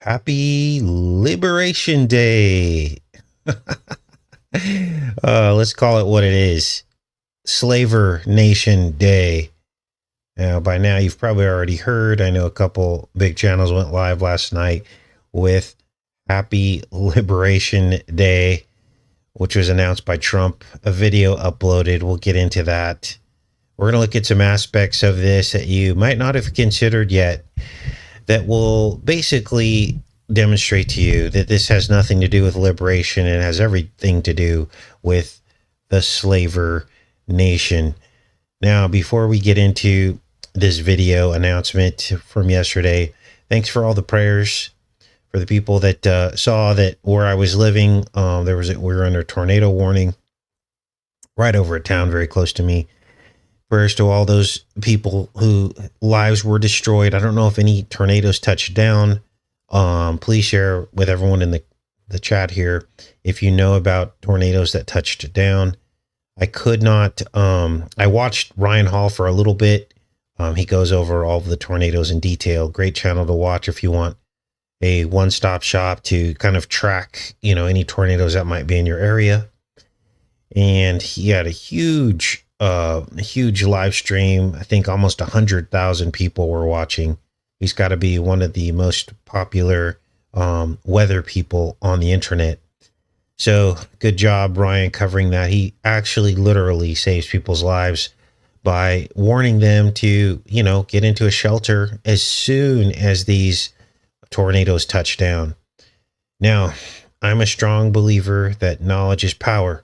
Happy Liberation Day. Let's call it what it is. Slavernation Day. Now, by now, you've probably already heard. I know a couple big channels went live last night with Happy Liberation Day, which was announced by Trump. A video uploaded. We'll get into that. We're going to look at some aspects of this that you might not have considered yet that will basically demonstrate to you that this has nothing to do with liberation. It has everything to do with the slaver nation. Now, before we get into this video announcement from yesterday, thanks for all the prayers for the people that saw that where I was living. We were under tornado warning right over a town very close to me. Prayers to all those people whose lives were destroyed. I don't know if any tornadoes touched down. Please share with everyone in the chat here if you know about tornadoes that touched down. I could not. I watched Ryan Hall for a little bit. He goes over all of the tornadoes in detail. Great channel to watch if you want a one-stop shop to kind of track, any tornadoes that might be in your area. And he had a huge live stream. I think almost 100,000 people were watching. He's got to be one of the most popular weather people on the internet. So good job, Ryan, covering that. He actually literally saves people's lives by warning them to, get into a shelter as soon as these tornadoes touch down. Now, I'm a strong believer that knowledge is power.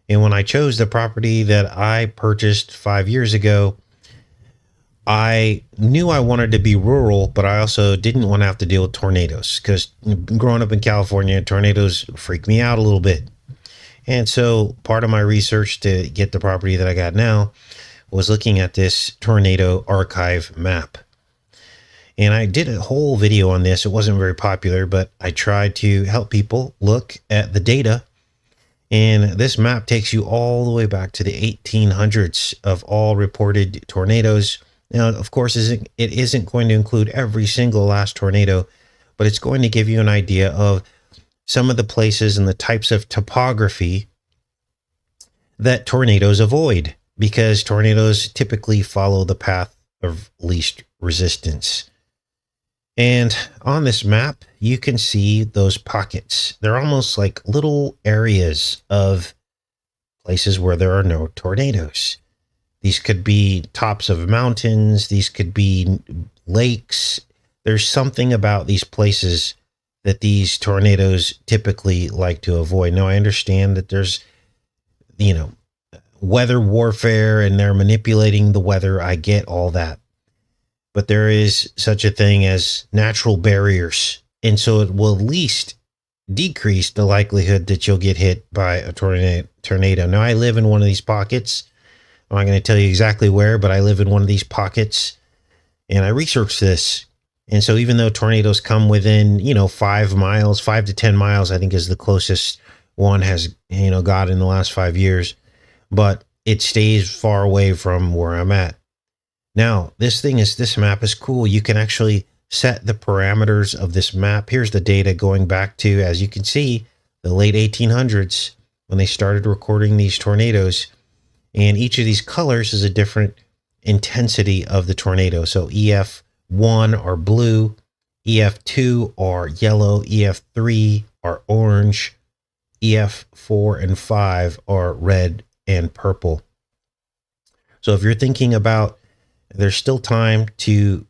And when I chose the property that I purchased 5 years ago, I knew I wanted to be rural, but I also didn't want to have to deal with tornadoes because growing up in California, tornadoes freak me out a little bit. And so part of my research to get the property that I got now was looking at this tornado archive map. And I did a whole video on this. It wasn't very popular, but I tried to help people look at the data. And this map takes you all the way back to the 1800s of all reported tornadoes. Now, of course, it isn't going to include every single last tornado, but it's going to give you an idea of some of the places and the types of topography that tornadoes avoid, because tornadoes typically follow the path of least resistance. And on this map, you can see those pockets. They're almost like little areas of places where there are no tornadoes. These could be tops of mountains. These could be lakes. There's something about these places that these tornadoes typically like to avoid. Now, I understand that there's, weather warfare and they're manipulating the weather. I get all that. But there is such a thing as natural barriers. And so it will at least decrease the likelihood that you'll get hit by a tornado. Now, I live in one of these pockets. I'm not going to tell you exactly where, but I live in one of these pockets. And I researched this. And so even though tornadoes come within, 5 to 10 miles, I think is the closest one has, got in the last 5 years. But it stays far away from where I'm at. Now, this map is cool. You can actually set the parameters of this map. Here's the data going back to, as you can see, the late 1800s when they started recording these tornadoes. And each of these colors is a different intensity of the tornado. So EF1 are blue, EF2 are yellow, EF3 are orange, EF4 and 5 are red and purple. So if you're thinking about, there's still time to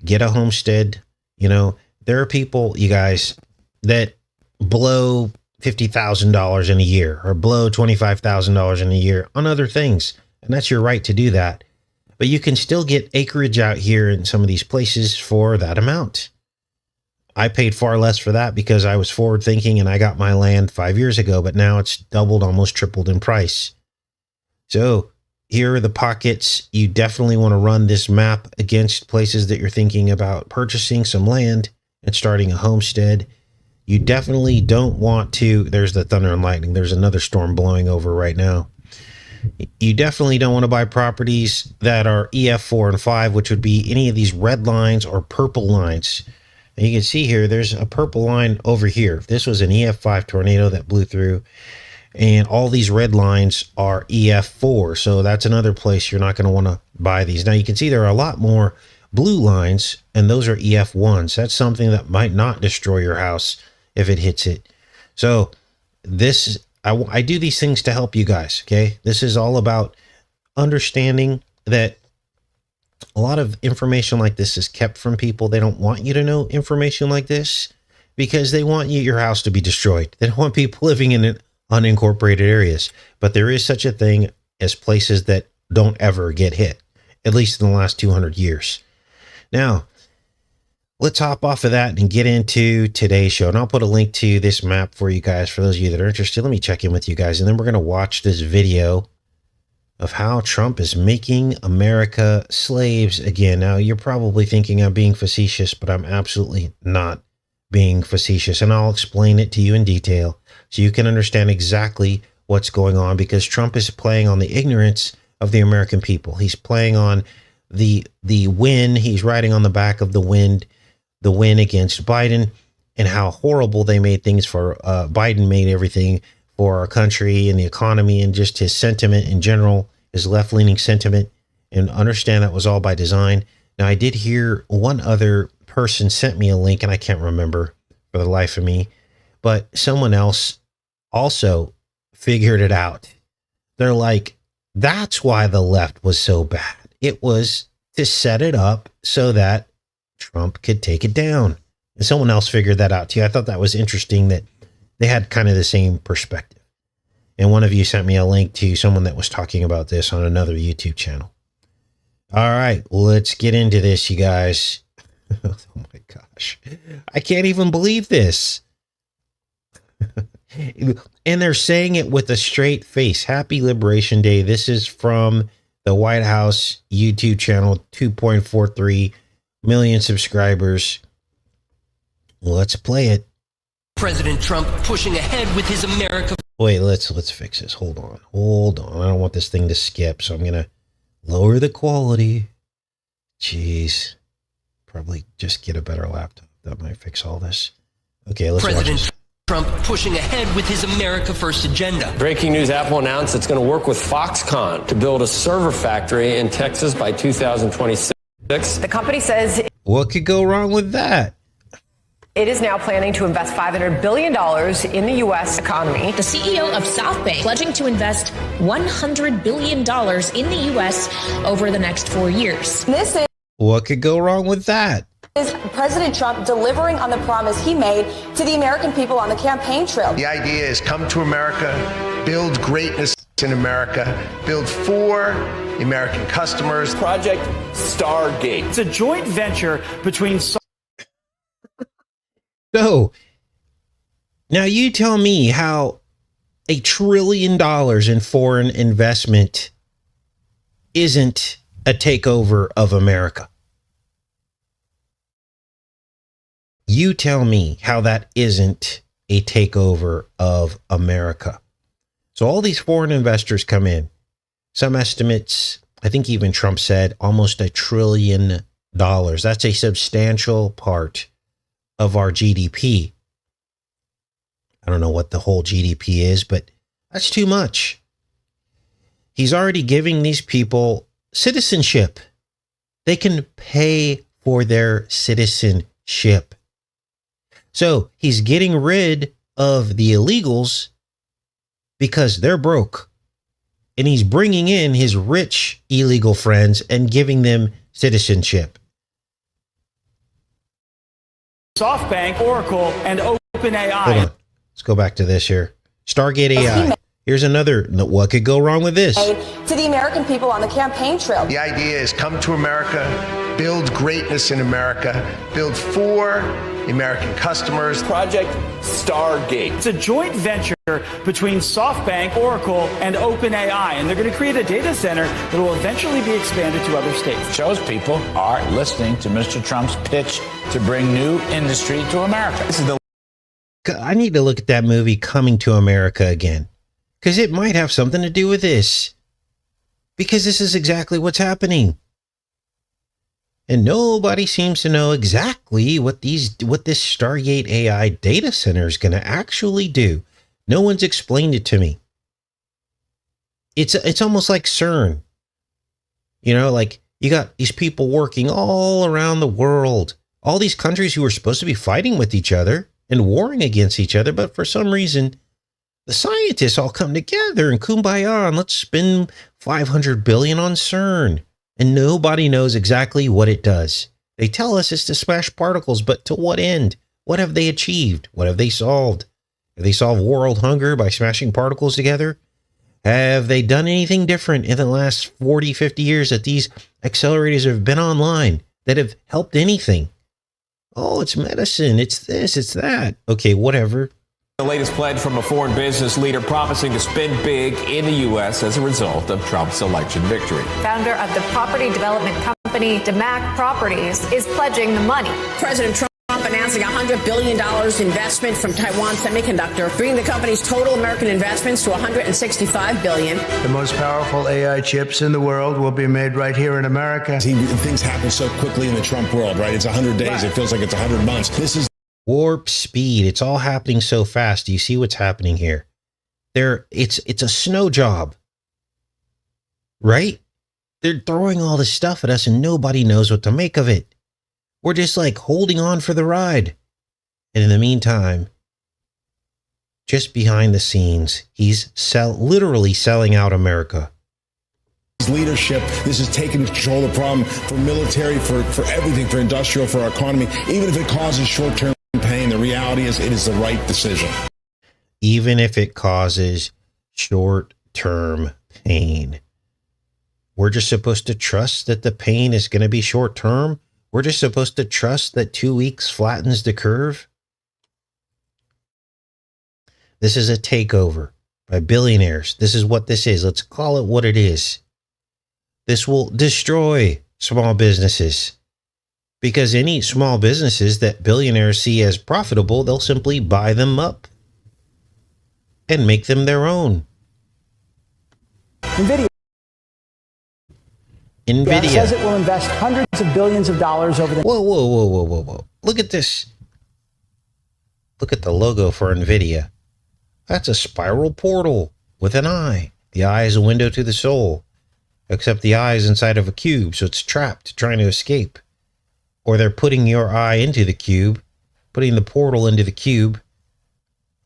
get a homestead. There are people, you guys, that blow $50,000 in a year or blow $25,000 in a year on other things. And that's your right to do that. But you can still get acreage out here in some of these places for that amount. I paid far less for that because I was forward thinking and I got my land 5 years ago, but now it's doubled, almost tripled in price. So here are the pockets. You definitely want to run this map against places that you're thinking about purchasing some land and starting a homestead. You definitely don't want to, there's the thunder and lightning. There's another storm blowing over right now. You definitely don't want to buy properties that are EF4 and 5, which would be any of these red lines or purple lines. And you can see here, there's a purple line over here. This was an EF5 tornado that blew through. And all these red lines are EF4. So that's another place you're not going to want to buy these. Now you can see there are a lot more blue lines, and those are EF1s. That's something that might not destroy your house if it hits it. So this, I do these things to help you guys. Okay. This is all about understanding that a lot of information like this is kept from people. They don't want you to know information like this because they want your house to be destroyed. They don't want people living in unincorporated areas. But there is such a thing as places that don't ever get hit, at least in the last 200 years. Now, let's hop off of that and get into today's show. And I'll put a link to this map for you guys. For those of you that are interested, let me check in with you guys. And then we're going to watch this video of how Trump is making America slaves again. Now, you're probably thinking I'm being facetious, but I'm absolutely not being facetious. And I'll explain it to you in detail so you can understand exactly what's going on, because Trump is playing on the ignorance of the American people. He's playing on the win. He's riding on the back of the win against Biden, and how horrible they made things for Biden made everything for our country and the economy, and just his sentiment in general, his left-leaning sentiment, and understand that was all by design. Now, I did hear one other person sent me a link, and I can't remember for the life of me, but someone else also figured it out. They're like, that's why the left was so bad. It was to set it up so that Trump could take it down. And someone else figured that out too. I thought that was interesting that they had kind of the same perspective. And one of you sent me a link to someone that was talking about this on another YouTube channel. All right, let's get into this, you guys. Oh my gosh. I can't even believe this. And they're saying it with a straight face. Happy Liberation Day. This is from the White House YouTube channel, 2.43 million subscribers. Let's play it. President Trump pushing ahead with his America. Wait, let's fix this. Hold on. I don't want this thing to skip, so I'm going to lower the quality. Jeez. Probably just get a better laptop. That might fix all this. Okay, let's watch this. Trump pushing ahead with his America First agenda. Breaking news, Apple announced it's going to work with Foxconn to build a server factory in Texas by 2026. The company says what could go wrong with that? It is now planning to invest $500 billion in the U.S. economy. The CEO of SoftBank pledging to invest $100 billion in the U.S. over the next 4 years. This What could go wrong with that? is President Trump delivering on the promise he made to the American people on the campaign trail. The idea is come to America, build greatness in America, build for the American customers. Project Stargate. It's a joint venture between... So, now you tell me how $1 trillion in foreign investment isn't a takeover of America. You tell me how that isn't a takeover of America. So all these foreign investors come in. Some estimates, I think even Trump said, almost $1 trillion. That's a substantial part of our GDP. I don't know what the whole GDP is, but that's too much. He's already giving these people citizenship. They can pay for their citizenship. So he's getting rid of the illegals because they're broke. And he's bringing in his rich illegal friends and giving them citizenship. SoftBank, Oracle, and OpenAI. Hold on. Let's go back to this here. Stargate AI. Here's another. What could go wrong with this? To the American people on the campaign trail. The idea is come to America, build greatness in America, build for the American customers. Project Stargate. It's a joint venture between SoftBank, Oracle, and OpenAI, and they're going to create a data center that will eventually be expanded to other states. Shows people are listening to Mr. Trump's pitch to bring new industry to America. This is I need to look at that movie Coming to America again, because it might have something to do with this. Because this is exactly what's happening. And nobody seems to know exactly what this Stargate AI data center is going to actually do. No one's explained it to me. It's almost like CERN. You know, like you got these people working all around the world, all these countries who are supposed to be fighting with each other and warring against each other, but for some reason, the scientists all come together and kumbaya, and let's spend $500 billion on CERN. And nobody knows exactly what it does. They tell us it's to smash particles, but to what end? What have they achieved? What have they solved? Have they solved world hunger by smashing particles together? Have they done anything different in the last 40, 50 years that these accelerators have been online that have helped anything? Oh, it's medicine. It's this, it's that. Okay, whatever. The latest pledge from a foreign business leader promising to spend big in the U.S. as a result of Trump's election victory. Founder of the property development company DMAC Properties is pledging the money. President Trump announcing $100 billion investment from Taiwan Semiconductor, bringing the company's total American investments to $165 billion. The most powerful AI chips in the world will be made right here in America. Things happen so quickly in the Trump world, right? It's 100 days. Right. It feels like it's 100 months. This is warp speed. It's all happening so fast. Do you see what's happening here? It's a snow job, right? They're throwing all this stuff at us and nobody knows what to make of it. We're just like holding on for the ride. And in the meantime, just behind the scenes, he's literally selling out America. Leadership, this is taking control of the problem for military, for everything, for industrial, for our economy, even if it causes short-term pain. The reality is it is the right decision. Even if it causes short-term pain. We're just supposed to trust that the pain is going to be short-term. We're just supposed to trust that 2 weeks flattens the curve. This is a takeover by billionaires. This is what this is. Let's call it what it is. This will destroy small businesses. Because any small businesses that billionaires see as profitable, they'll simply buy them up and make them their own. NVIDIA says it will invest hundreds of billions of dollars over the... Whoa. Look at this. Look at the logo for NVIDIA. That's a spiral portal with an eye. The eye is a window to the soul. Except the eye is inside of a cube, so it's trapped, trying to escape. Or they're putting your eye into the cube, putting the portal into the cube.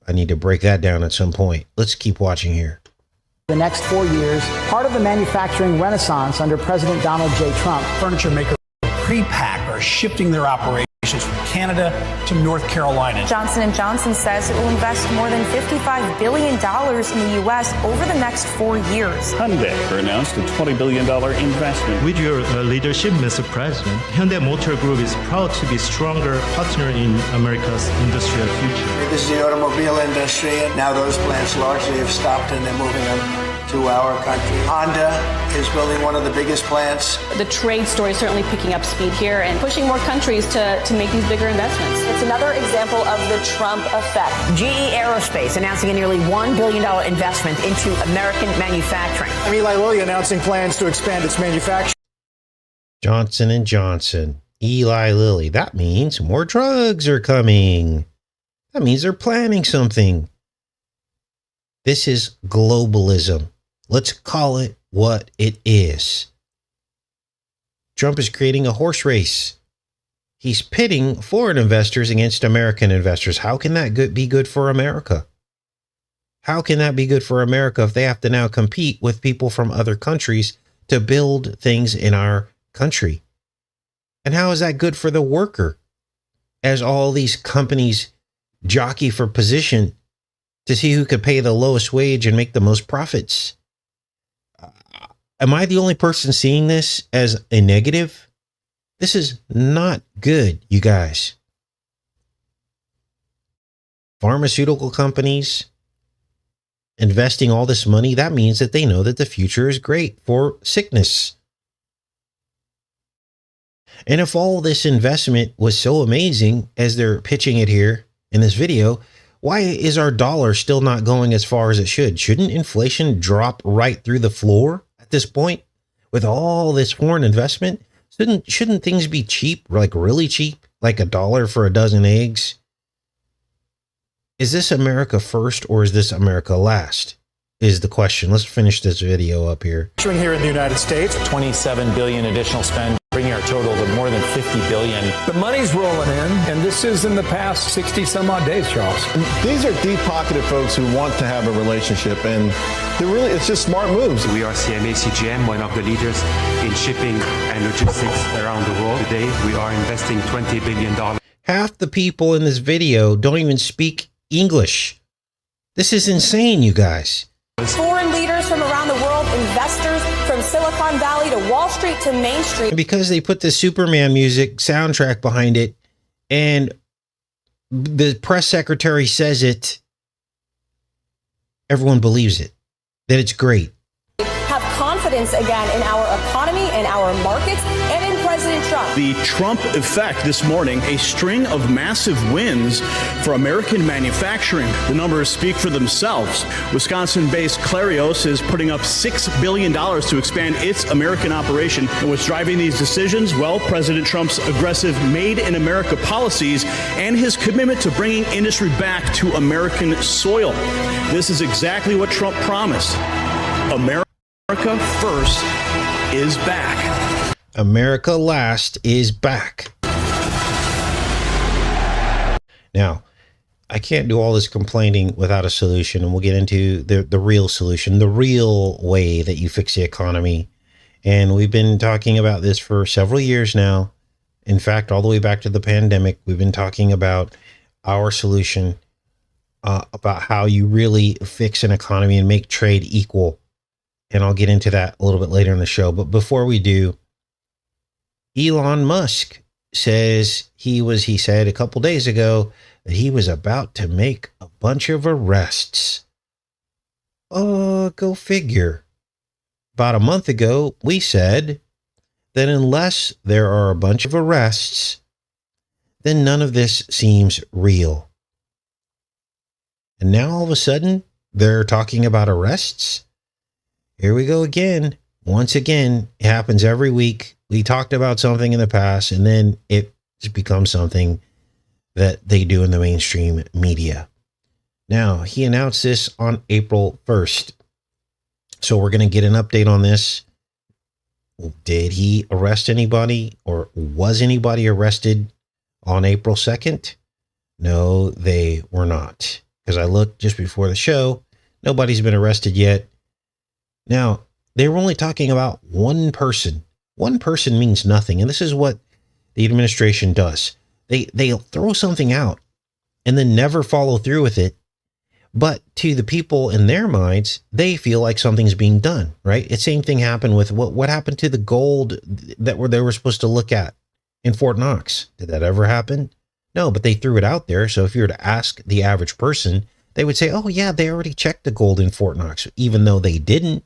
I need to break that down at some point. Let's keep watching here. The next 4 years, part of the manufacturing renaissance under President Donald J. Trump. Furniture makers pre-pack are shifting their operations from Canada to North Carolina. Johnson & Johnson says it will invest more than $55 billion in the U.S. over the next 4 years. Hyundai announced a $20 billion investment. With your leadership, Mr. President, Hyundai Motor Group is proud to be a stronger partner in America's industrial future. This is the automobile industry, and now those plants largely have stopped and they're moving them to our country. Honda is building one of the biggest plants. The trade story is certainly picking up speed here and pushing more countries to make these bigger investments. It's another example of the Trump effect. GE Aerospace announcing a nearly $1 billion investment into American manufacturing. Eli Lilly announcing plans to expand its manufacturing. Johnson & Johnson, Eli Lilly. That means more drugs are coming. That means they're planning something. This is globalism. Let's call it what it is. Trump is creating a horse race. He's pitting foreign investors against American investors. How can that be good for America? How can that be good for America if they have to now compete with people from other countries to build things in our country? And how is that good for the worker as all these companies jockey for position to see who could pay the lowest wage and make the most profits? Am I the only person seeing this as a negative? This is not good, you guys. Pharmaceutical companies investing all this money, that means that they know that the future is great for sickness. And if all this investment was so amazing as they're pitching it here in this video, why is our dollar still not going as far as it should? Shouldn't inflation drop right through the floor at this point with all this foreign investment? Shouldn't things be cheap, like really cheap, like $1 for a dozen eggs? Is this America first or is this America last? Is the question. Let's finish this video up here. Here in the United States, $27 billion additional spend, bringing our total to more than $50 billion. The money's rolling in, and this is in the past 60 some odd days, Charles. These are deep-pocketed folks who want to have a relationship, and it's just smart moves. We are CMA CGM, one of the leaders in shipping and logistics around the world. Today, we are investing $20 billion. Half the people in this video don't even speak English. This is insane, you guys. Foreign leaders from around the world, investors from Silicon Valley to Wall Street to Main Street. And because they put the Superman music soundtrack behind it and the press secretary says it, everyone believes it, that it's great. Have confidence again in our economy and our markets and in President Trump. The Trump effect this morning, a string of massive wins for American manufacturing. The numbers speak for themselves. Wisconsin-based Clarios is putting up $6 billion to expand its American operation. And what's driving these decisions? Well, President Trump's aggressive Made in America policies and his commitment to bringing industry back to American soil. This is exactly what Trump promised. America first is back. America last is back. Now, I can't do all this complaining without a solution, and we'll get into the real solution, the real way that you fix the economy. And we've been talking about this for several years now. In fact, all the way back to the pandemic, we've been talking about our solution, about how you really fix an economy and make trade equal. And I'll get into that a little bit later in the show. But before we do, Elon Musk says he said a couple days ago that he was about to make a bunch of arrests. Go figure. About a month ago, we said that unless there are a bunch of arrests, then none of this seems real. And now all of a sudden, they're talking about arrests? Here we go again. Once again, it happens every week. We talked about something in the past, and then it becomes something that they do in the mainstream media. Now, he announced this on April 1st. So we're going to get an update on this. Did he arrest anybody, or was anybody arrested on April 2nd? No, they were not. Because I looked just before the show. Nobody's been arrested yet. Now, they were only talking about one person. One person means nothing. And this is what the administration does. They'll throw something out and then never follow through with it. But to the people in their minds, they feel like something's being done, right? The same thing happened with what happened to the gold that they were supposed to look at in Fort Knox. Did that ever happen? No, but they threw it out there. So if you were to ask the average person, they would say, oh yeah, they already checked the gold in Fort Knox, even though they didn't.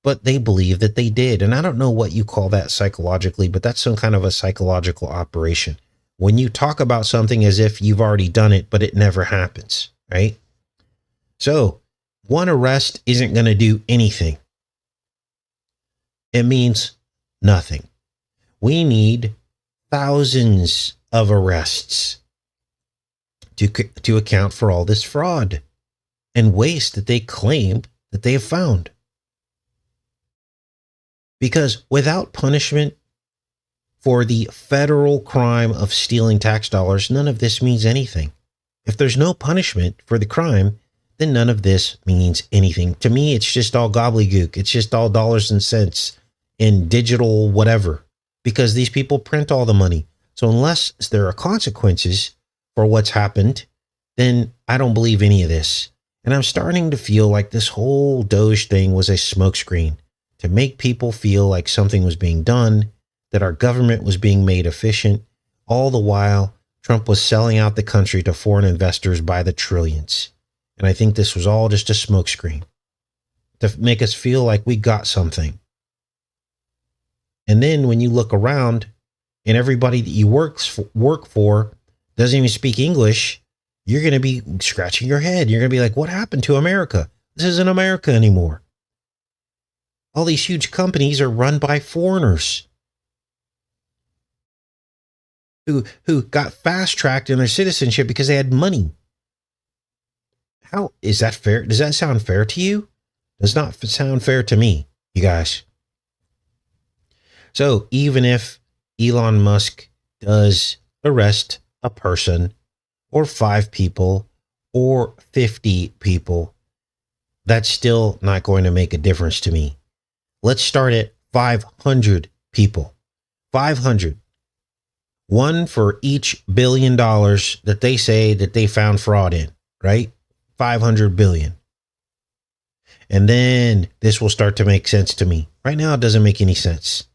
But they believe that they did. And I don't know what you call that psychologically, but that's some kind of a psychological operation. When you talk about something as if you've already done it, but it never happens, right? So one arrest isn't going to do anything. It means nothing. We need thousands of arrests to account for all this fraud and waste that they claim that they have found. Because without punishment for the federal crime of stealing tax dollars, none of this means anything. If there's no punishment for the crime, then none of this means anything. To me, it's just all gobbledygook. It's just all dollars and cents in digital whatever, because these people print all the money. So unless there are consequences for what's happened, then I don't believe any of this. And I'm starting to feel like this whole DOGE thing was a smokescreen to make people feel like something was being done, that our government was being made efficient. All the while, Trump was selling out the country to foreign investors by the trillions. And I think this was all just a smokescreen to make us feel like we got something. And then when you look around and everybody that you work for doesn't even speak English, you're going to be scratching your head. You're going to be like, what happened to America? This isn't America anymore. All these huge companies are run by foreigners. who got fast-tracked in their citizenship because they had money. How is that fair? Does that sound fair to you? Does not sound fair to me, you guys. So even if Elon Musk does arrest a person or 5 people or 50 people, that's still not going to make a difference to me. Let's start at 500 people. 500. One for each $1 billion that they say that they found fraud in, right? 500 billion. And then this will start to make sense to me. Right now, it doesn't make any sense.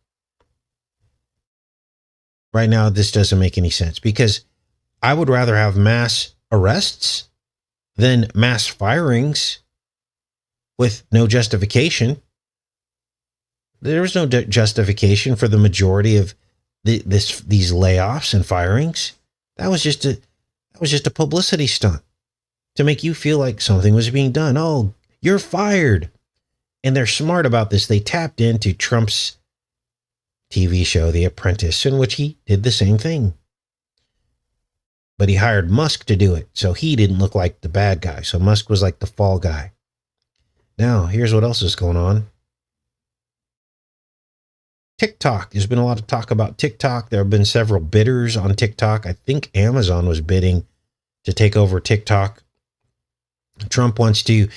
Right now, this doesn't make any sense because I would rather have mass arrests than mass firings with no justification. There was no justification for the majority of these layoffs and firings. That was just a publicity stunt to make you feel like something was being done. Oh, you're fired. And they're smart about this. They tapped into Trump's TV show, The Apprentice, in which he did the same thing. But he hired Musk to do it, so he didn't look like the bad guy. So Musk was like the fall guy. Now, here's what else is going on. TikTok. There's been a lot of talk about TikTok. There have been several bidders on TikTok. I think Amazon was bidding to take over TikTok. Trump wants to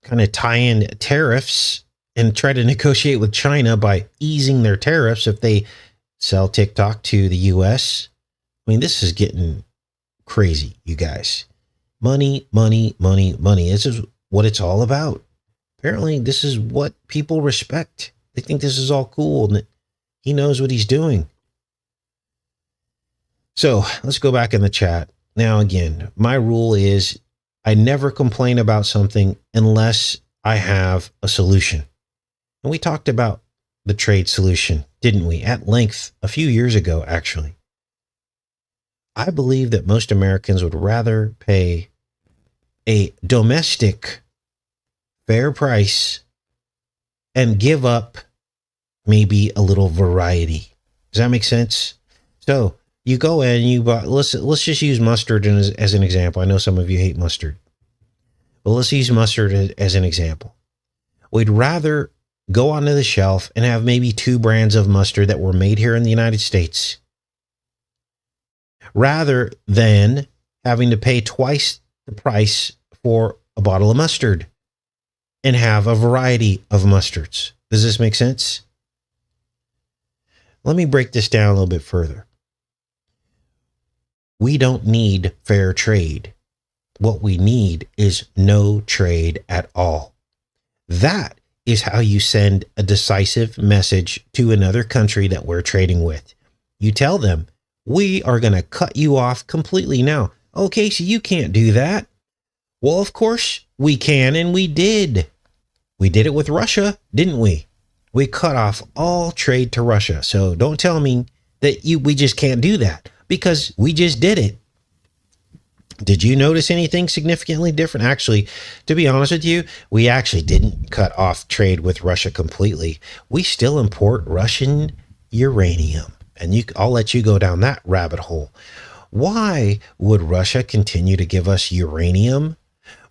kind of tie in tariffs and try to negotiate with China by easing their tariffs if they sell TikTok to the US. I mean, this is getting crazy, you guys. Money, money, money, money. This is what it's all about. Apparently, this is what people respect. They think this is all cool and that he knows what he's doing. So let's go back in the chat. Now, again, my rule is I never complain about something unless I have a solution. And we talked about the trade solution, didn't we? At length a few years ago, actually. I believe that most Americans would rather pay a domestic fair price and give up maybe a little variety. Does that make sense? So you go in and you buy, let's just use mustard as an example. I know some of you hate mustard, but let's use mustard as an example. We'd rather go onto the shelf and have maybe 2 brands of mustard that were made here in the United States, rather than having to pay twice the price for a bottle of mustard and have a variety of mustards. Does this make sense? Let me break this down a little bit further. We don't need fair trade. What we need is no trade at all. That is how you send a decisive message to another country that we're trading with. You tell them, we are going to cut you off completely now. Okay, so you can't do that. Well, of course we can, and we did. We did it with Russia, didn't we? We cut off all trade to Russia. So don't tell me that we just can't do that, because we just did it. Did you notice anything significantly different? Actually, to be honest with you, we actually didn't cut off trade with Russia completely. We still import Russian uranium. And I'll let you go down that rabbit hole. Why would Russia continue to give us uranium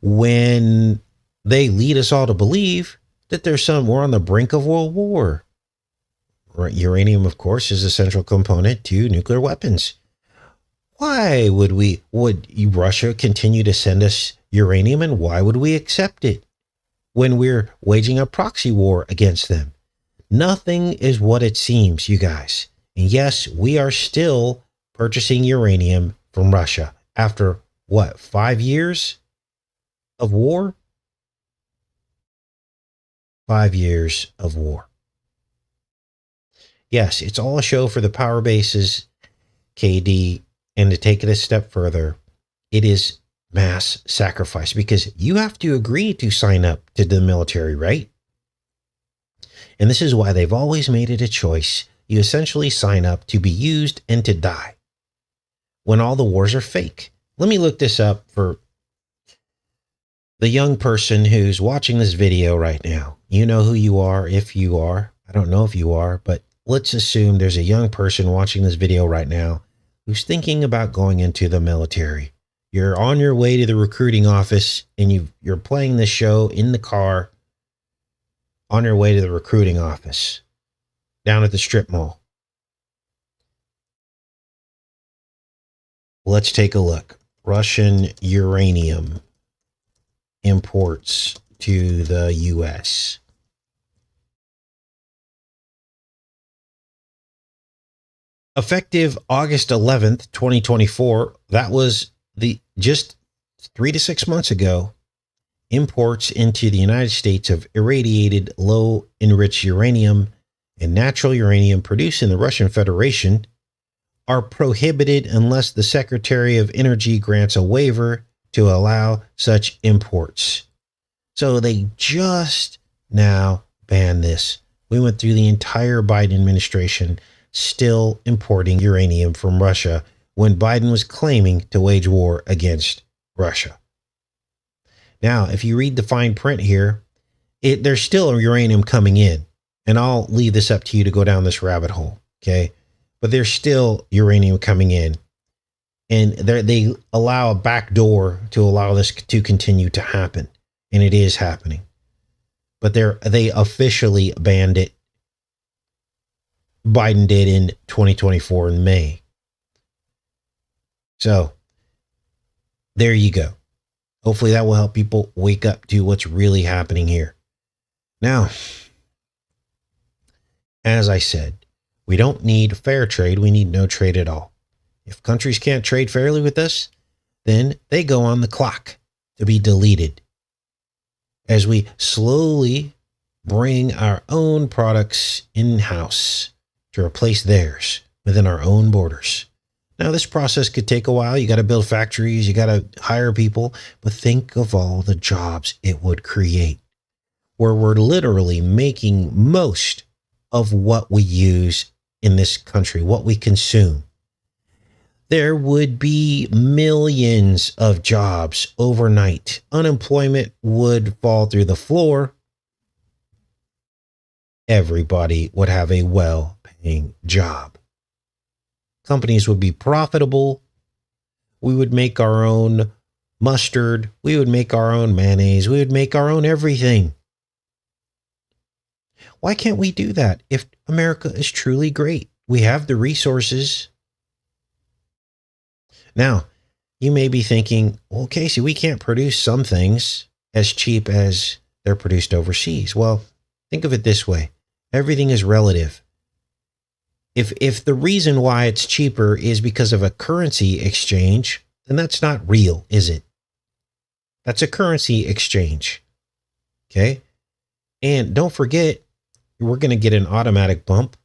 when they lead us all to believe that we're on the brink of world war? Uranium, of course, is a central component to nuclear weapons. Why would Russia continue to send us uranium, and why would we accept it when we're waging a proxy war against them? Nothing is what it seems, you guys. And yes, we are still purchasing uranium from Russia after what, 5 years of war? 5 years of war. Yes, it's all a show for the power bases, KD. And to take it a step further, it is mass sacrifice, because you have to agree to sign up to the military, right? And this is why they've always made it a choice. You essentially sign up to be used and to die when all the wars are fake. Let me look this up for the young person who's watching this video right now. You know who you are, if you are. I don't know if you are, but let's assume there's a young person watching this video right now who's thinking about going into the military. You're on your way to the recruiting office and you're playing this show in the car on your way to the recruiting office down at the strip mall. Let's take a look. Russian uranium imports to the U.S. Effective August 11th, 2024, that was just 3 to 6 months ago, imports into the United States of irradiated low enriched uranium and natural uranium produced in the Russian Federation are prohibited unless the Secretary of Energy grants a waiver to allow such imports. So they just now banned this. We went through the entire Biden administration still importing uranium from Russia when Biden was claiming to wage war against Russia. Now, if you read the fine print here, there's still uranium coming in, and I'll leave this up to you to go down this rabbit hole, okay? But there's still uranium coming in, and they allow a back door to allow this to continue to happen, and it is happening. But they officially banned it. Biden did in 2024 in May. So there you go. Hopefully that will help people wake up to what's really happening here. Now, as I said, we don't need fair trade. We need no trade at all. If countries can't trade fairly with us, then they go on the clock to be deleted as we slowly bring our own products in-house to replace theirs within our own borders. Now, this process could take a while. You got to build factories, you got to hire people, but think of all the jobs it would create, where we're literally making most of what we use in this country, what we consume. There would be millions of jobs overnight. Unemployment would fall through the floor. Everybody would have a well-paying job. Companies would be profitable. We would make our own mustard. We would make our own mayonnaise. We would make our own everything. Why can't we do that if America is truly great? We have the resources. Now, you may be thinking, well, Casey, we can't produce some things as cheap as they're produced overseas. Well, think of it this way. Everything is relative. If the reason why it's cheaper is because of a currency exchange, then that's not real, is it? That's a currency exchange. Okay? And don't forget, we're going to get an automatic bump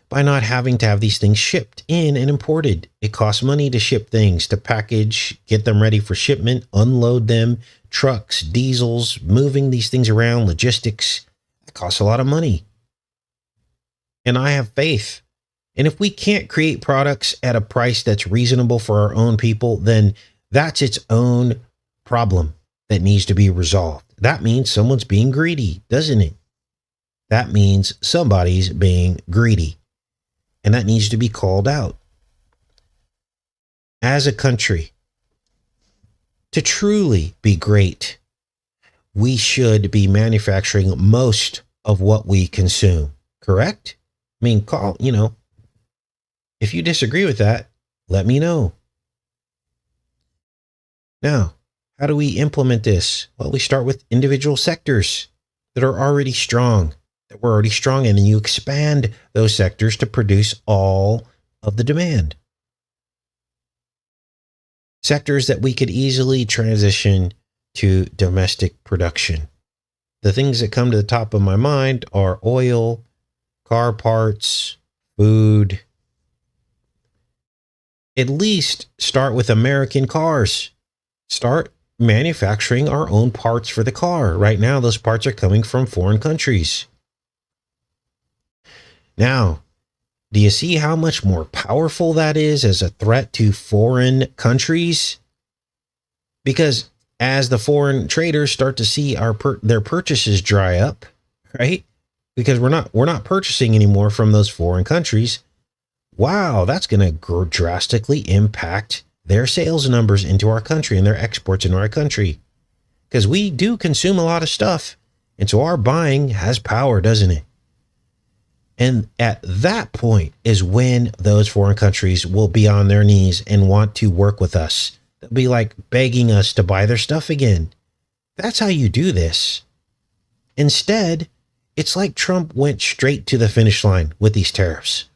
by not having to have these things shipped in and imported. It costs money to ship things, to package, get them ready for shipment, unload them, trucks, diesels, moving these things around, logistics. That costs a lot of money. And I have faith. And if we can't create products at a price that's reasonable for our own people, then that's its own problem that needs to be resolved. That means someone's being greedy, doesn't it? That means somebody's being greedy. And that needs to be called out. As a country, to truly be great, we should be manufacturing most of what we consume, correct? I mean, if you disagree with that, let me know. Now, how do we implement this? Well, we start with individual sectors that are already strong, that we're already strong in, and you expand those sectors to produce all of the demand. Sectors that we could easily transition to domestic production. The things that come to the top of my mind are oil, car parts, food. At least start with American cars. Start manufacturing our own parts for the car. Right now, those parts are coming from foreign countries. Now, do you see how much more powerful that is as a threat to foreign countries? Because as the foreign traders start to see their purchases dry up, right? Because we're not purchasing anymore from those foreign countries. wow, that's going to drastically impact their sales numbers into our country and their exports into our country. Because we do consume a lot of stuff. And so our buying has power, doesn't it? And at that point is when those foreign countries will be on their knees and want to work with us. They'll be like begging us to buy their stuff again. That's how you do this. Instead, it's like Trump went straight to the finish line with these tariffs.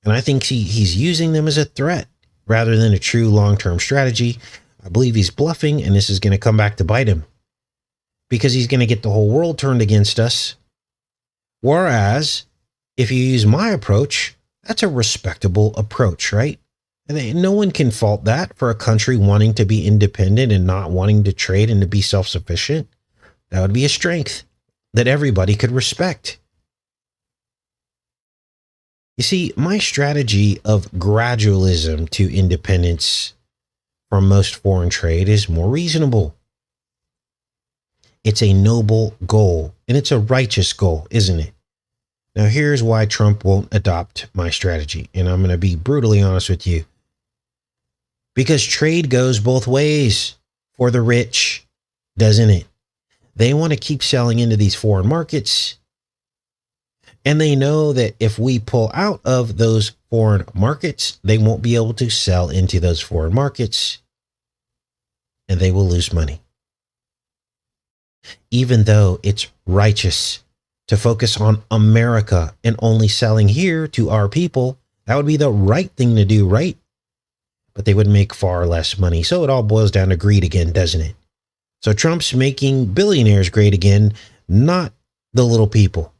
And I think he's using them as a threat rather than a true long-term strategy. I believe he's bluffing, and this is going to come back to bite him because he's going to get the whole world turned against us. Whereas if you use my approach, that's a respectable approach, right? And no one can fault that for a country wanting to be independent and not wanting to trade and to be self-sufficient. That would be a strength that everybody could respect. You see, my strategy of gradualism to independence from most foreign trade is more reasonable. It's a noble goal, and it's a righteous goal, isn't it? Now, here's why Trump won't adopt my strategy, and I'm going to be brutally honest with you. Because trade goes both ways for the rich, doesn't it? They want to keep selling into these foreign markets. And they know that if we pull out of those foreign markets, they won't be able to sell into those foreign markets. And they will lose money. Even though it's righteous to focus on America and only selling here to our people, that would be the right thing to do, right? But they would make far less money. So it all boils down to greed again, doesn't it? So Trump's making billionaires great again, not the little people.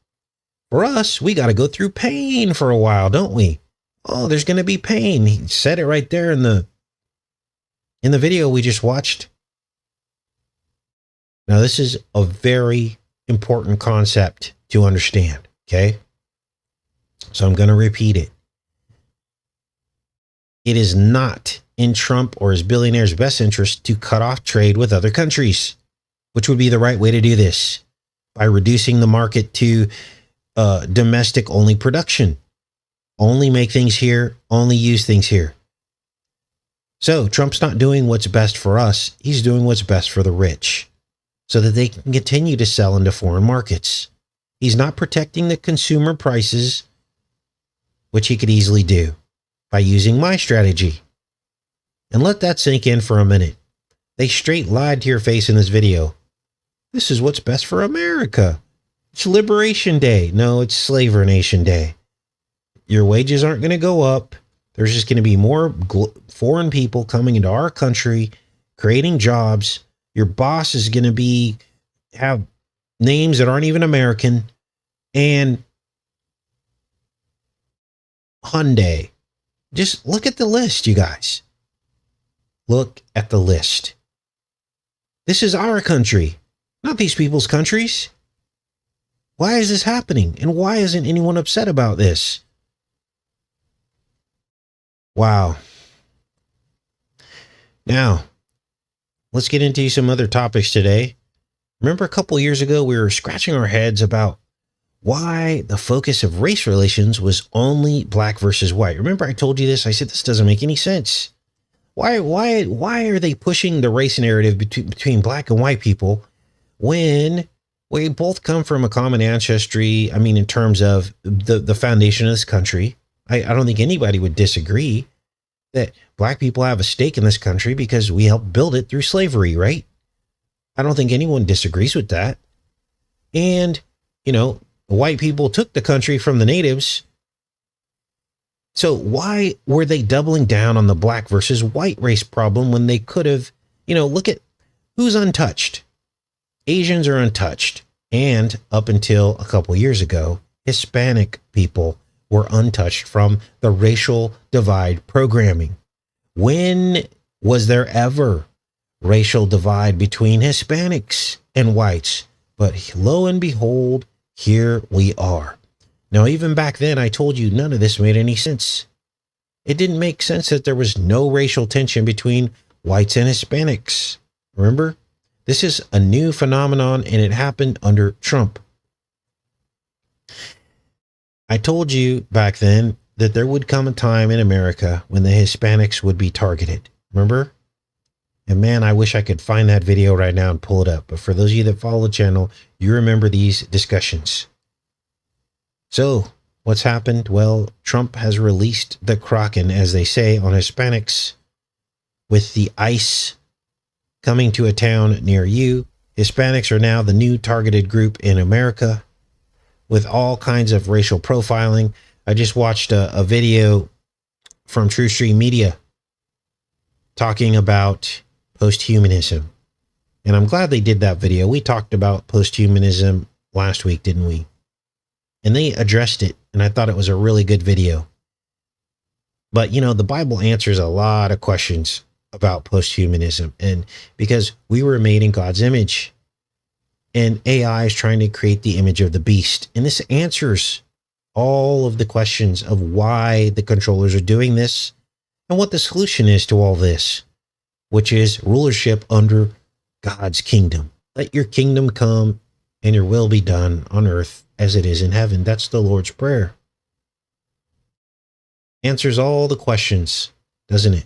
For us, we got to go through pain for a while, don't we? Oh, there's going to be pain. He said it right there in the video we just watched. Now, this is a very important concept to understand, okay? So I'm going to repeat it. It is not in Trump or his billionaires' best interest to cut off trade with other countries, which would be the right way to do this, by reducing the market to domestic only production. Only make things here, only use things here. So Trump's not doing what's best for us. He's doing what's best for the rich so that they can continue to sell into foreign markets. He's not protecting the consumer prices, which he could easily do by using my strategy. And let that sink in for a minute. They straight lied to your face in this video. This is what's best for America. It's Liberation Day. No, it's Slavernation Day. Your wages aren't going to go up. There's just going to be more foreign people coming into our country, creating jobs. Your boss is going to have names that aren't even American. And Hyundai. Just look at the list, you guys. Look at the list. This is our country, not these people's countries. Why is this happening? And why isn't anyone upset about this? Wow. Now, let's get into some other topics today. Remember a couple years ago, we were scratching our heads about why the focus of race relations was only black versus white. Remember I told you this? I said, this doesn't make any sense. Why are they pushing the race narrative between black and white people when we both come from a common ancestry? I mean, in terms of the foundation of this country, I don't think anybody would disagree that black people have a stake in this country because we helped build it through slavery, right? I don't think anyone disagrees with that. And, you know, white people took the country from the natives. So why were they doubling down on the black versus white race problem when they could have, you know, look at who's untouched. Asians are untouched. And up until a couple years ago, Hispanic people were untouched from the racial divide programming. When was there ever racial divide between Hispanics and whites? But lo and behold, here we are. Now, even back then, I told you none of this made any sense. It didn't make sense that there was no racial tension between whites and Hispanics. Remember? This is a new phenomenon, and it happened under Trump. I told you back then that there would come a time in America when the Hispanics would be targeted. Remember? And man, I wish I could find that video right now and pull it up. But for those of you that follow the channel, you remember these discussions. So what's happened? Well, Trump has released the Kraken, as they say, on Hispanics, with the ICE coming to a town near you. Hispanics are now the new targeted group in America, with all kinds of racial profiling. I just watched a video from True Stream Media talking about posthumanism. And I'm glad they did that video. We talked about posthumanism last week, didn't we? And they addressed it, and I thought it was a really good video. But, you know, the Bible answers a lot of questions about posthumanism, and because we were made in God's image, and AI is trying to create the image of the beast. And this answers all of the questions of why the controllers are doing this and what the solution is to all this, which is rulership under God's kingdom. Let your kingdom come and your will be done on earth as it is in heaven. That's the Lord's Prayer. Answers all the questions, doesn't it?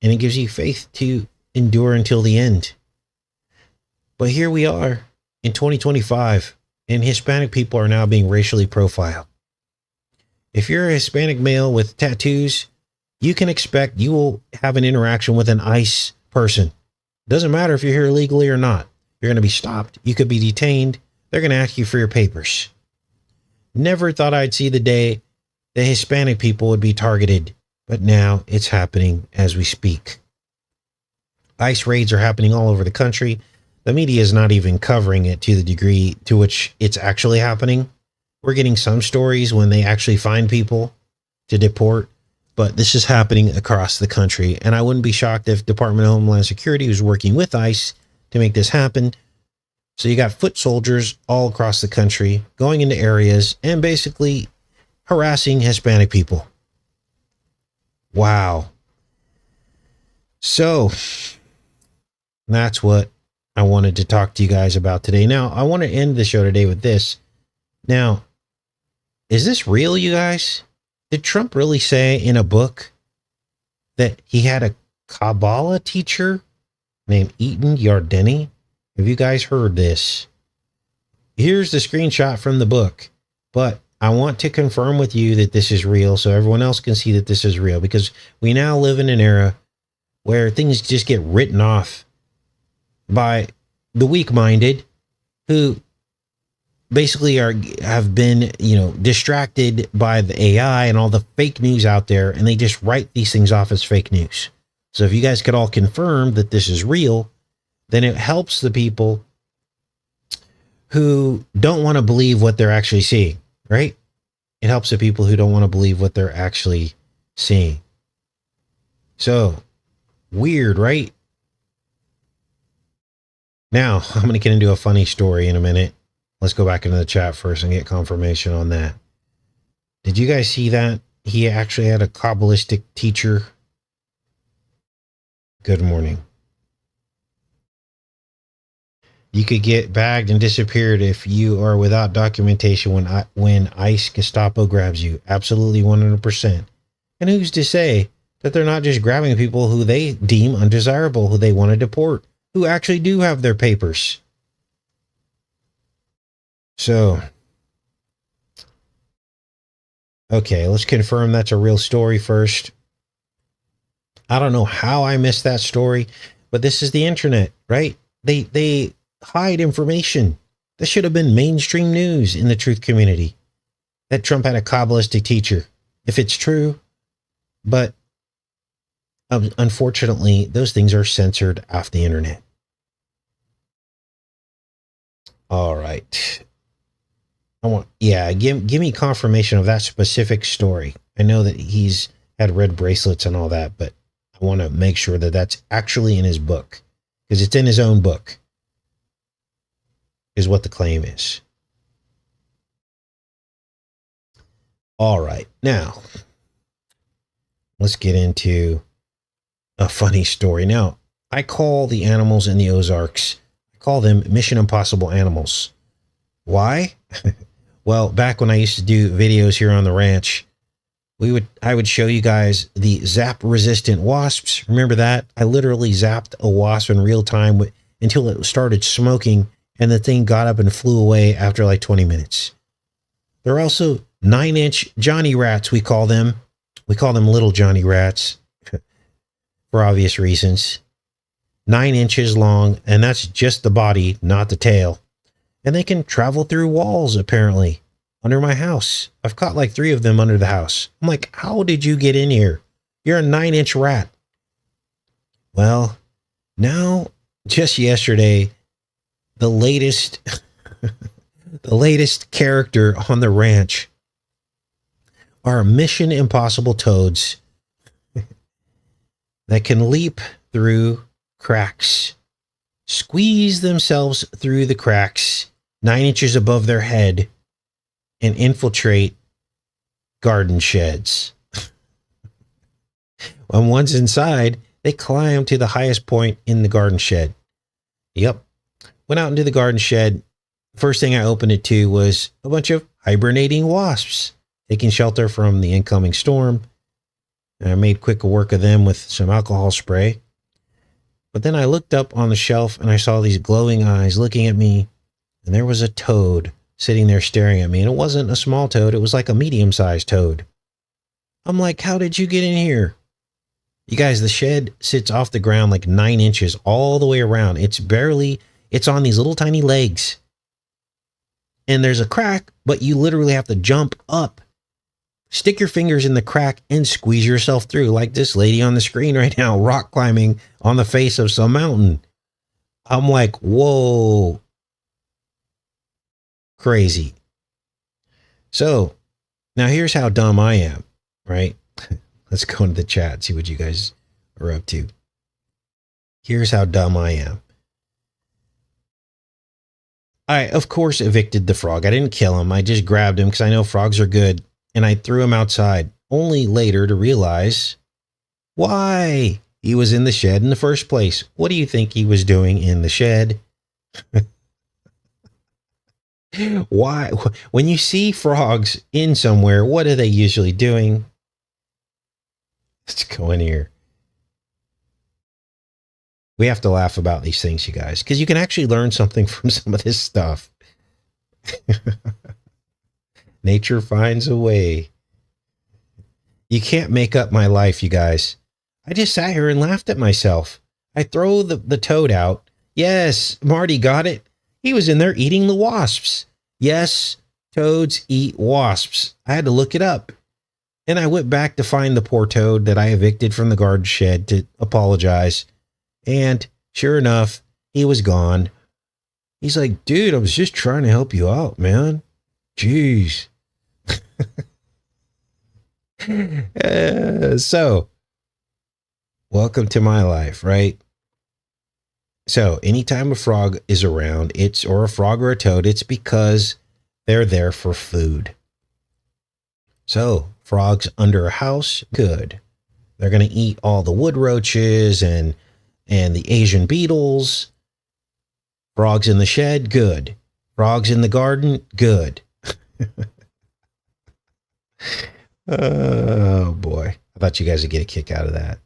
And it gives you faith to endure until the end. But here we are in 2025, and Hispanic people are now being racially profiled. If you're a Hispanic male with tattoos, you can expect you will have an interaction with an ICE person. Doesn't matter if you're here illegally or not. You're going to be stopped. You could be detained. They're going to ask you for your papers. Never thought I'd see the day that Hispanic people would be targeted, but now it's happening as we speak. ICE raids are happening all over the country. The media is not even covering it to the degree to which it's actually happening. We're getting some stories when they actually find people to deport, but this is happening across the country. And I wouldn't be shocked if Department of Homeland Security was working with ICE to make this happen. So you got foot soldiers all across the country going into areas and basically harassing Hispanic people. Wow. So that's what I wanted to talk to you guys about today. Now, I want to end the show today with this. Now, is this real, you guys? Did Trump really say in a book that he had a Kabbalah teacher named Eaton Yardeni? Have you guys heard this? Here's the screenshot from the book, but I want to confirm with you that this is real so everyone else can see that this is real, because we now live in an era where things just get written off by the weak-minded who basically have been, distracted by the AI and all the fake news out there, and they just write these things off as fake news. So if you guys could all confirm that this is real, then it helps the people who don't want to believe what they're actually seeing, right? It helps the people who don't want to believe what they're actually seeing. So, weird, right? Now, I'm going to get into a funny story in a minute. Let's go back into the chat first and get confirmation on that. Did you guys see that? He actually had a Kabbalistic teacher. Good morning. You could get bagged and disappeared if you are without documentation when ICE Gestapo grabs you. Absolutely 100%. And who's to say that they're not just grabbing people who they deem undesirable, who they want to deport, who actually do have their papers? So, okay, let's confirm that's a real story first. I don't know how I missed that story, but this is the internet, right? They hide information. This should have been mainstream news in the truth community, that Trump had a Kabbalistic teacher, if it's true. But unfortunately, those things are censored off the internet. All right. Give me confirmation of that specific story. I know that he's had red bracelets and all that, but I want to make sure that that's actually in his book, because it's in his own book, is what the claim is. All right. Now, let's get into a funny story. Now, I call the animals in the Ozarks, I call them Mission Impossible animals. Why? Well, back when I used to do videos here on the ranch, I would show you guys the zap resistant wasps. Remember that? I literally zapped a wasp in real time until it started smoking, and the thing got up and flew away after like 20 minutes. There are also 9-inch Johnny rats, we call them. We call them little Johnny rats for obvious reasons. 9 inches long, and that's just the body, not the tail. And they can travel through walls, apparently, under my house. I've caught like 3 of them under the house. I'm like, how did you get in here? You're a 9-inch rat. Well, now, just yesterday, the latest character on the ranch are Mission Impossible toads that can leap through cracks, squeeze themselves through the cracks 9 inches above their head, and infiltrate garden sheds. When one's inside, they climb to the highest point in the garden shed. Yep. Went out into the garden shed. First thing I opened it to was a bunch of hibernating wasps taking shelter from the incoming storm. And I made quick work of them with some alcohol spray. But then I looked up on the shelf and I saw these glowing eyes looking at me, and there was a toad sitting there staring at me. And it wasn't a small toad. It was like a medium-sized toad. I'm like, how did you get in here? You guys, the shed sits off the ground like 9 inches all the way around. It's on these little tiny legs. And there's a crack, but you literally have to jump up, stick your fingers in the crack, and squeeze yourself through, like this lady on the screen right now, rock climbing on the face of some mountain. I'm like, whoa. Crazy. So now here's how dumb I am, right? Let's go into the chat and see what you guys are up to. Here's how dumb I am. I, of course, evicted the frog. I didn't kill him. I just grabbed him because I know frogs are good. And I threw him outside, only later to realize why he was in the shed in the first place. What do you think he was doing in the shed? Why? When you see frogs in somewhere, what are they usually doing? Let's go in here. We have to laugh about these things, you guys, because you can actually learn something from some of this stuff. Nature finds a way. You can't make up my life, you guys. I just sat here and laughed at myself. I throw the toad out. Yes, Marty got it. He was in there eating the wasps. Yes, toads eat wasps. I had to look it up. And I went back to find the poor toad that I evicted from the garden shed to apologize. And sure enough, he was gone. He's like, dude, I was just trying to help you out, man. Jeez. So, welcome to my life, right? So, anytime a frog is around, or a frog or a toad, it's because they're there for food. So, frogs under a house, good. They're going to eat all the wood roaches and the Asian beetles. Frogs in the shed, good. Frogs in the garden, good. Oh boy. I thought you guys would get a kick out of that.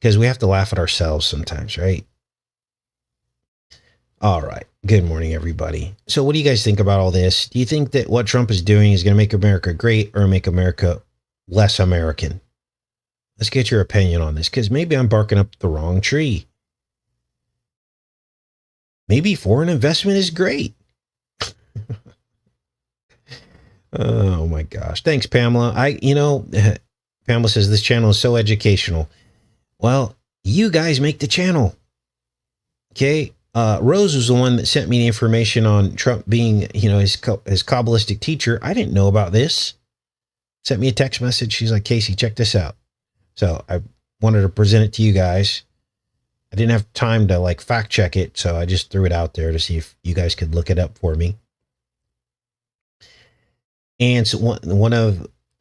Because we have to laugh at ourselves sometimes, right? All right. Good morning, everybody. So what do you guys think about all this? Do you think that what Trump is doing is going to make America great or make America less American? Let's get your opinion on this, because maybe I'm barking up the wrong tree. Maybe foreign investment is great. Oh my gosh. Thanks, Pamela. Pamela says this channel is so educational. Well, you guys make the channel. Okay. Rose was the one that sent me the information on Trump being, his Kabbalistic teacher. I didn't know about this. Sent me a text message. She's like, Casey, check this out. So I wanted to present it to you guys. I didn't have time to fact check it. So I just threw it out there to see if you guys could look it up for me. And so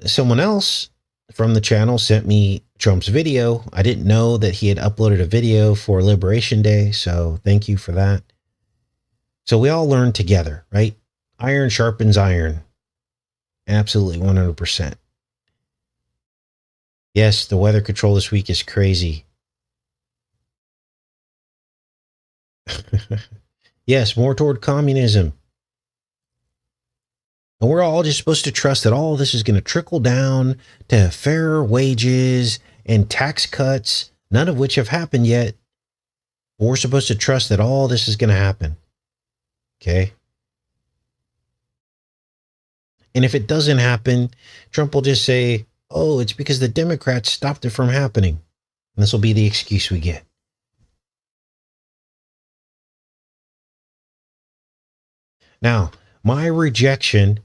someone else from the channel sent me Trump's video. I didn't know that he had uploaded a video for Liberation Day. So thank you for that. So we all learn together, right? Iron sharpens iron. Absolutely 100%. Yes, the weather control this week is crazy. Yes, more toward communism. And we're all just supposed to trust that all this is going to trickle down to fairer wages and tax cuts, none of which have happened yet. We're supposed to trust that all this is going to happen. Okay. And if it doesn't happen, Trump will just say, oh, it's because the Democrats stopped it from happening. And this will be the excuse we get. Now, my rejection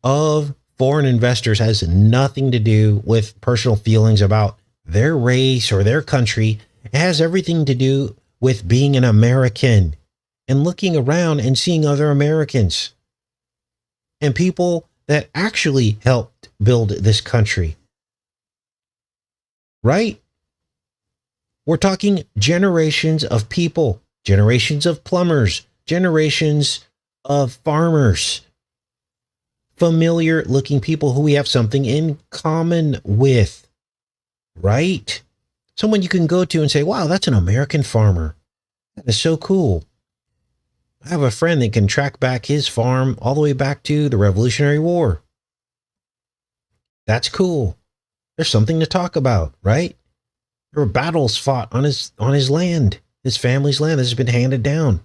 of foreign investors has nothing to do with personal feelings about their race or their country. It has everything to do with being an American and looking around and seeing other Americans and people that actually helped build this country. Right? We're talking generations of people, generations of plumbers, generations of farmers, familiar looking people who we have something in common with, right? Someone you can go to and say, wow, that's an American farmer. That is so cool. I have a friend that can track back his farm all the way back to the Revolutionary War. That's cool. There's something to talk about, right? There were battles fought on his land, his family's land. This has been handed down.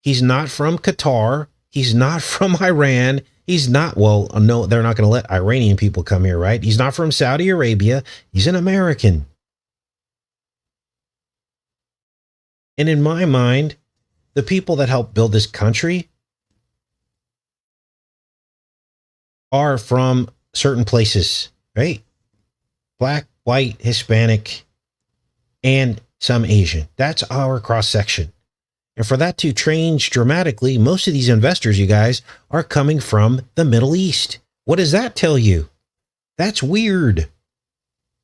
He's not from Qatar. He's not from Iran. He's not, well, no, they're not going to let Iranian people come here, right? He's not from Saudi Arabia. He's an American. And in my mind, the people that helped build this country are from certain places, right? Black, white, Hispanic, and some Asian. That's our cross section. And for that to change dramatically, most of these investors, you guys, are coming from the Middle East. What does that tell you? That's weird.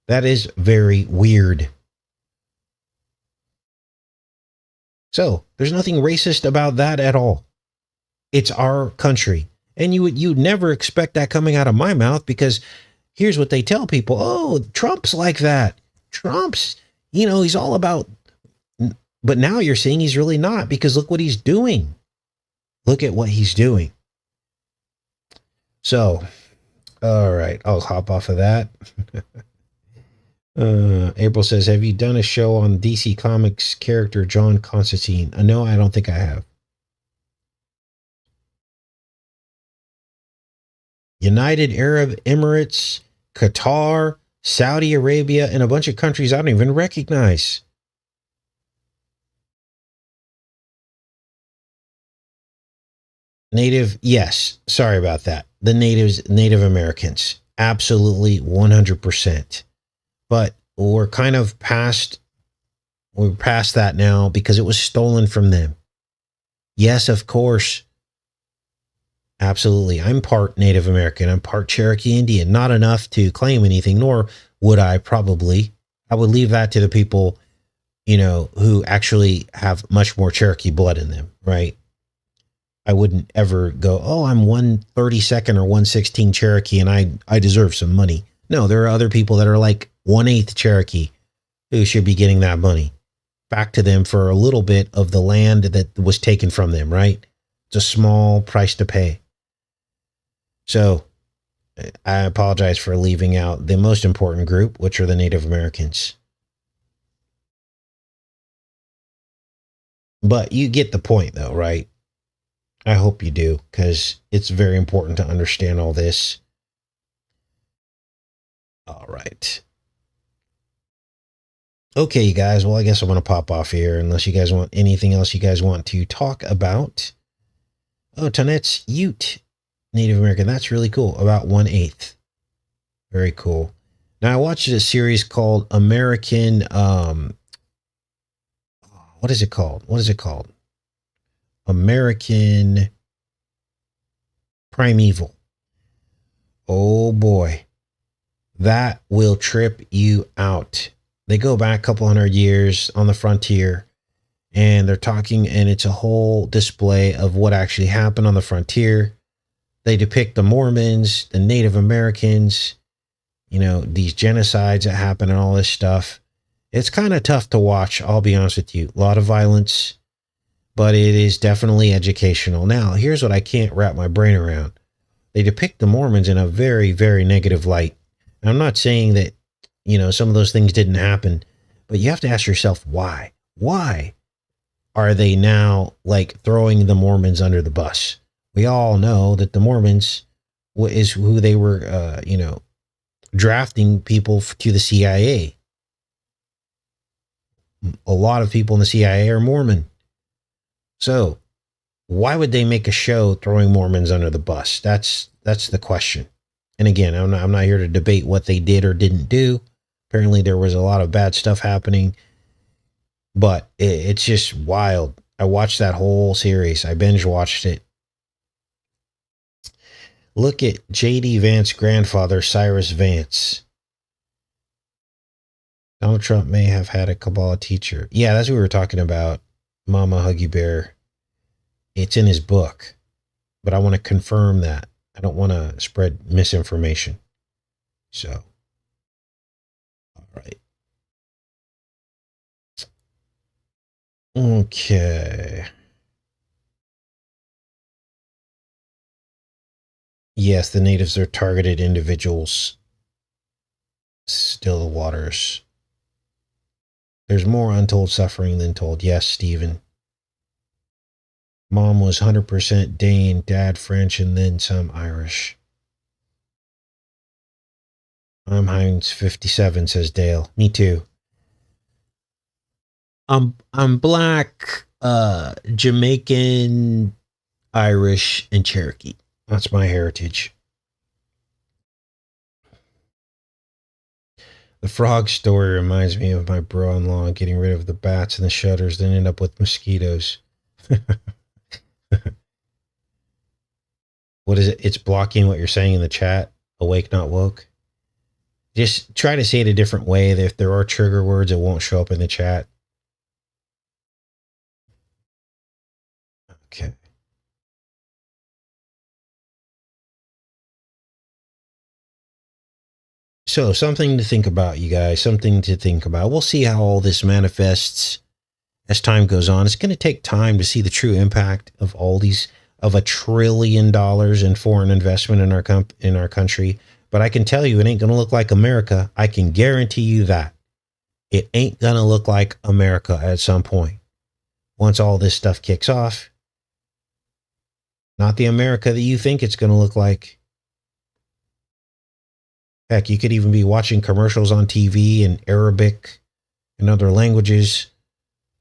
That is very weird. So there's nothing racist about that at all. It's our country. And you'd never expect that coming out of my mouth, because here's what they tell people. Oh, Trump's like that. Trump's, he's all about. But now you're seeing he's really not, because look what he's doing. Look at what he's doing. So, all right, I'll hop off of that. April says, have you done a show on DC Comics character John Constantine? No, I don't think I have. United Arab Emirates, Qatar, Saudi Arabia, and a bunch of countries I don't even recognize. Native, yes. Sorry about that. The Native Americans, absolutely 100%. But we're kind of past that now because it was stolen from them. Yes, of course. Absolutely. I'm part Native American. I'm part Cherokee Indian. Not enough to claim anything, nor would I probably. I would leave that to the people, who actually have much more Cherokee blood in them, right? I wouldn't ever go, oh, I'm 1/32 or 1/16 Cherokee and I deserve some money. No, there are other people that are like 1/8 Cherokee who should be getting that money back to them for a little bit of the land that was taken from them, right? It's a small price to pay. So I apologize for leaving out the most important group, which are the Native Americans. But you get the point though, right? I hope you do, because it's very important to understand all this. All right. Okay, you guys. Well, I guess I'm going to pop off here unless you guys want anything else you guys want to talk about. Oh, Tonette's Ute Native American. That's really cool. About 1/8. Very cool. Now, I watched a series called American. What is it called? American Primeval. Oh boy, that will trip you out. They go back a couple 100 years on the frontier, and they're talking, and it's a whole display of what actually happened on the frontier. They depict the Mormons, the Native Americans, you know, these genocides that happen and all this stuff. It's kind of tough to watch, I'll be honest with you. A lot of violence, but it is definitely educational. Now, here's what I can't wrap my brain around. They depict the Mormons in a very, very negative light. And I'm not saying that, you know, some of those things didn't happen, but you have to ask yourself, why? Why are they now like throwing the Mormons under the bus? We all know that the Mormons is who they were, you know, drafting people to the CIA. A lot of people in the CIA are Mormon. So why would they make a show throwing Mormons under the bus? That's the question. And again, I'm not here to debate what they did or didn't do. Apparently there was a lot of bad stuff happening, but it's just wild. I watched that whole series. I binge watched it. Look at J.D. Vance's grandfather, Cyrus Vance. Donald Trump may have had a Kabbalah teacher. Yeah, that's what we were talking about. Mama Huggy Bear. It's in his book, but I want to confirm that. I don't want to spread misinformation. So, all right. Okay. Yes, the natives are targeted individuals. Still the waters. There's more untold suffering than told. Yes, Stephen. Mom was 100% Dane, dad French, and then some Irish. I'm Heinz 57, says Dale. Me too. I'm black, Jamaican, Irish, and Cherokee. That's my heritage. The frog story reminds me of my bro-in-law getting rid of the bats and the shutters, then end up with mosquitoes. What is it? It's blocking what you're saying in the chat. Awake, not woke. Just try to say it a different way. If there are trigger words, it won't show up in the chat. Okay. So something to think about, you guys. Something to think about. We'll see how all this manifests as time goes on. It's going to take time to see the true impact of all these, of $1 trillion in foreign investment in our country. But I can tell you, it ain't going to look like America. I can guarantee you that. It ain't going to look like America at some point. Once all this stuff kicks off. Not the America that you think it's going to look like. Heck, you could even be watching commercials on TV in Arabic and other languages.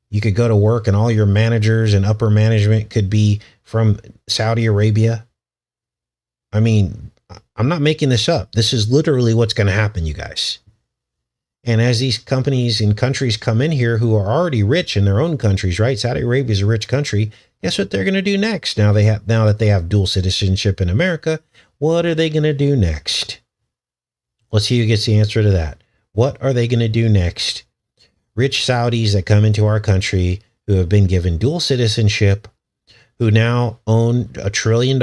You could go to work and all your managers and upper management could be from Saudi Arabia. I mean, I'm not making this up. This is literally what's going to happen, you guys. And as these companies and countries come in here who are already rich in their own countries, right? Saudi Arabia is a rich country. Guess what they're going to do next? Now that they have dual citizenship in America, what are they going to do next? Let's see who gets the answer to that. What are they going to do next? Rich Saudis that come into our country who have been given dual citizenship, who now own $1 trillion.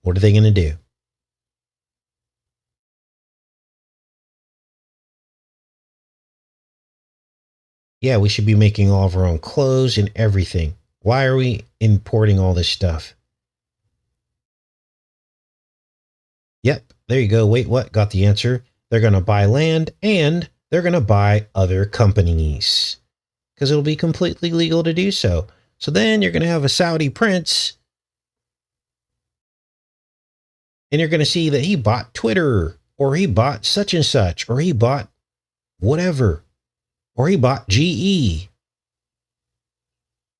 What are they going to do? Yeah, we should be making all of our own clothes and everything. Why are we importing all this stuff? Yep, there you go. Wait, what? Got the answer. They're going to buy land and they're going to buy other companies because it'll be completely legal to do so. So then you're going to have a Saudi prince and you're going to see that he bought Twitter or he bought such and such or he bought whatever or he bought GE,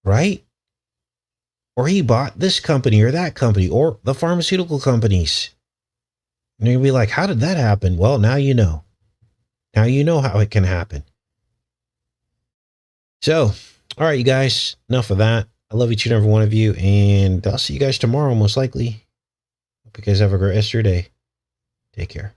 right? Or he bought this company or that company or the pharmaceutical companies. And you'll be like, how did that happen? Well, now you know. Now you know how it can happen. So, all right, you guys, enough of that. I love each and every one of you, and I'll see you guys tomorrow, most likely. Hope you guys have a great rest of your day. Take care.